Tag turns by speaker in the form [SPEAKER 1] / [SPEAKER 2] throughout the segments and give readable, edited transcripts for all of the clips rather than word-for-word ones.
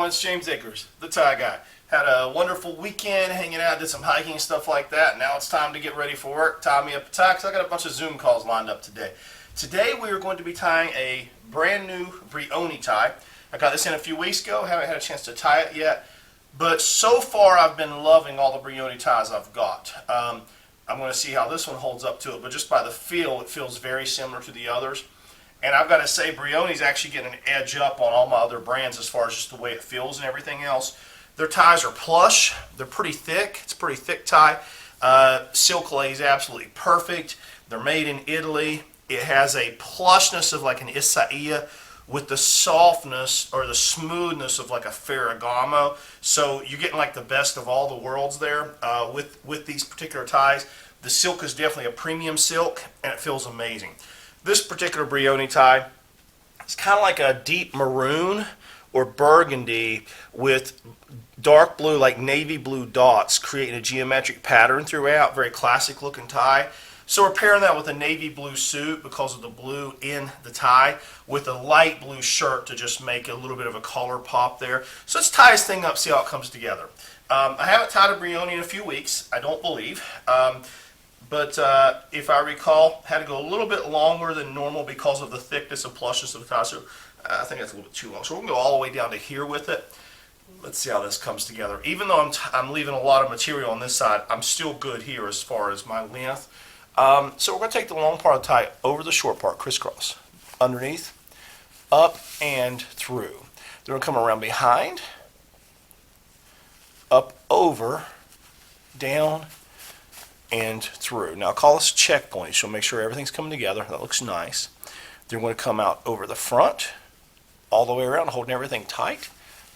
[SPEAKER 1] everyone, it's James Akers, the tie guy. Had a wonderful weekend hanging out, did some hiking and stuff like that. Now it's time to get ready for work. Tie me up a tie because I got a bunch of Zoom calls lined up today. Today we are going to be tying a brand new Brioni tie. I got this in a few weeks ago, haven't had a chance to tie it yet. But so far I've been loving all the Brioni ties I've got. I'm going to see how this one holds up to it, but just by the feel, it feels very similar to the others. And I've got to say, Brioni's actually getting an edge up on all my other brands as far as just the way it feels and everything else. Their ties are plush. They're pretty thick. It's a pretty thick tie. Silk lay is absolutely perfect. They're made in Italy. It has a plushness of like an Isaia with the softness or the smoothness of like a Ferragamo. So you're getting like the best of all the worlds there with these particular ties. The silk is definitely a premium silk, and it feels amazing. This particular Brioni tie is kind of like a deep maroon or burgundy with dark blue, like navy blue dots, creating a geometric pattern throughout. Very classic looking tie. So we're pairing that with a navy blue suit because of the blue in the tie, with a light blue shirt to just make a little bit of a color pop there. So let's tie this thing up, see how it comes together. I haven't tied a Brioni in a few weeks, I don't believe. But if I recall, had to go a little bit longer than normal because of the thickness and plushness of the tie. So I think that's a little bit too long. So we're going to go all the way down to here with it. Let's see how this comes together. Even though I'm leaving a lot of material on this side, I'm still good here as far as my length. So we're going to take the long part of the tie over the short part, crisscross, underneath, up and through. Then we'll come around behind, up, over, down, and through. Now I'll call this a checkpoint, so make sure everything's coming together. That looks nice. Then we're going to come out over the front, all the way around, holding everything tight,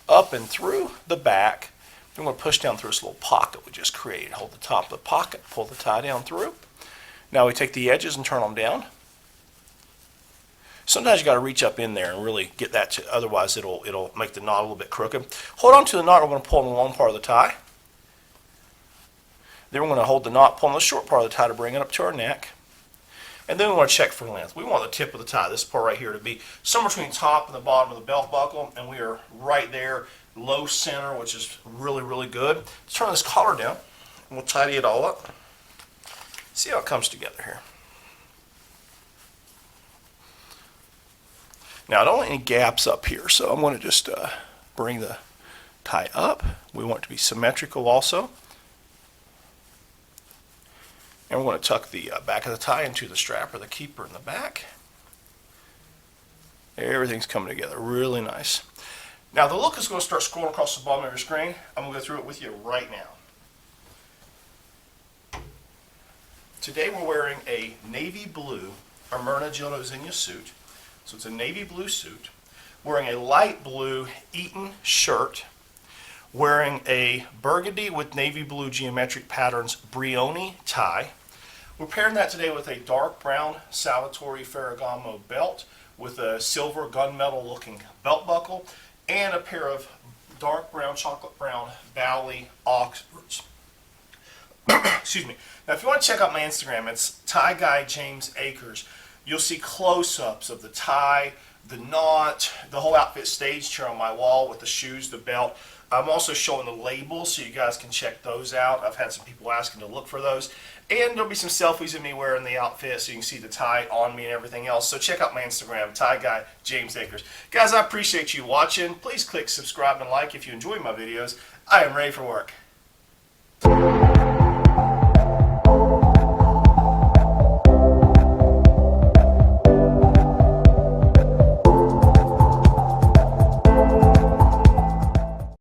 [SPEAKER 1] up and through the back. Then we're going to push down through this little pocket we just created. Hold the top of the pocket, pull the tie down through. Now we take the edges and turn them down. Sometimes you got to reach up in there and really get that to, otherwise it'll make the knot a little bit crooked. Hold on to the knot. We're going to pull on the long part of the tie. Then we're going to hold the knot, pull on the short part of the tie to bring it up to our neck. And then we want to check for length. We want the tip of the tie, this part right here, to be somewhere between the top and the bottom of the belt buckle, and we are right there, low center, which is really, really good. Let's turn this collar down, and we'll tidy it all up. See how it comes together here. Now I don't want any gaps up here, so I'm going to just bring the tie up. We want it to be symmetrical also. And we're going to tuck the back of the tie into the strap or the keeper in the back. Everything's coming together really nice. Now the look is going to start scrolling across the bottom of your screen. I'm going to go through it with you right now. Today we're wearing a navy blue Zegna suit. So it's a navy blue suit. Wearing a light blue Eton shirt. Wearing a burgundy with navy blue geometric patterns Brioni tie. We're pairing that today with a dark brown Salvatore Ferragamo belt with a silver gunmetal looking belt buckle and a pair of dark brown, chocolate brown Bally Oxfords. Excuse me. Now if you want to check out my Instagram, it's Tie Guy James Akers. You'll see close-ups of the tie, the knot, the whole outfit staged here on my wall with the shoes, the belt. I'm also showing the labels so you guys can check those out. I've had some people asking to look for those. And there'll be some selfies of me wearing the outfit so you can see the tie on me and everything else. So check out my Instagram, Tie Guy James Akers. Guys, I appreciate you watching. Please click subscribe and like if you enjoy my videos. I am ready for work.